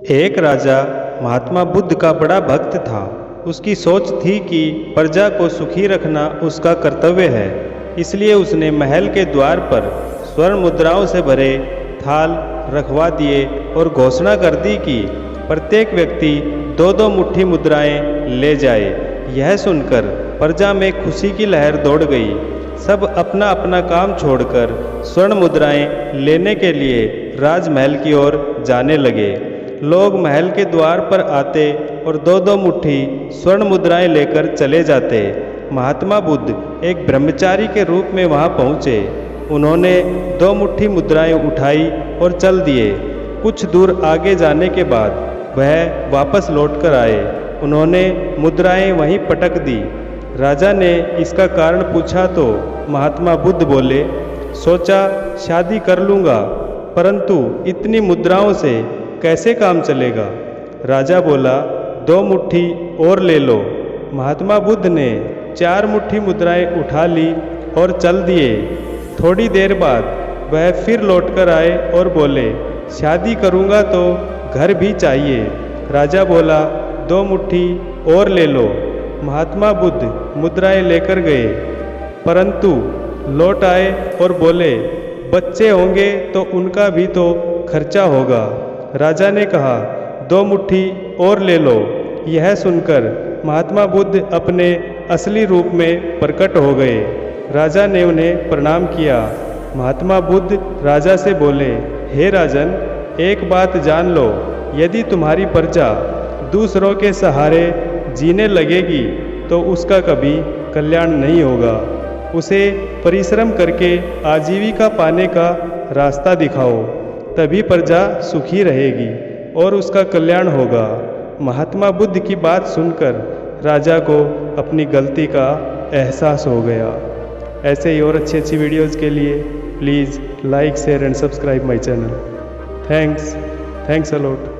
एक राजा महात्मा बुद्ध का बड़ा भक्त था। उसकी सोच थी कि प्रजा को सुखी रखना उसका कर्तव्य है। इसलिए उसने महल के द्वार पर स्वर्ण मुद्राओं से भरे थाल रखवा दिए और घोषणा कर दी कि प्रत्येक व्यक्ति 2-2 मुट्ठी मुद्राएं ले जाए। यह सुनकर प्रजा में खुशी की लहर दौड़ गई। सब अपना अपना काम छोड़कर स्वर्ण मुद्राएं लेने के लिए राजमहल की ओर जाने लगे। लोग महल के द्वार पर आते और 2-2 मुट्ठी स्वर्ण मुद्राएं लेकर चले जाते। महात्मा बुद्ध एक ब्रह्मचारी के रूप में वहां पहुंचे। उन्होंने 2 मुट्ठी मुद्राएं उठाई और चल दिए। कुछ दूर आगे जाने के बाद वह वापस लौटकर आए। उन्होंने मुद्राएं वहीं पटक दी। राजा ने इसका कारण पूछा तो महात्मा बुद्ध बोले, सोचा शादी कर लूँगा, परंतु इतनी मुद्राओं से कैसे काम चलेगा। राजा बोला, 2 मुट्ठी और ले लो। महात्मा बुद्ध ने 4 मुट्ठी मुद्राएं उठा ली और चल दिए। थोड़ी देर बाद वह फिर लौटकर आए और बोले, शादी करूँगा तो घर भी चाहिए। राजा बोला, 2 मुट्ठी और ले लो। महात्मा बुद्ध मुद्राएं लेकर गए, परंतु लौट आए और बोले, बच्चे होंगे तो उनका भी तो खर्चा होगा। राजा ने कहा, 2 मुट्ठी और ले लो। यह सुनकर महात्मा बुद्ध अपने असली रूप में प्रकट हो गए। राजा ने उन्हें प्रणाम किया। महात्मा बुद्ध राजा से बोले, हे राजन, एक बात जान लो, यदि तुम्हारी प्रजा दूसरों के सहारे जीने लगेगी तो उसका कभी कल्याण नहीं होगा। उसे परिश्रम करके आजीविका पाने का रास्ता दिखाओ, तभी प्रजा सुखी रहेगी और उसका कल्याण होगा। महात्मा बुद्ध की बात सुनकर राजा को अपनी गलती का एहसास हो गया। ऐसे ही और अच्छी अच्छी वीडियोज़ के लिए please like, share and subscribe my channel. Thanks a lot.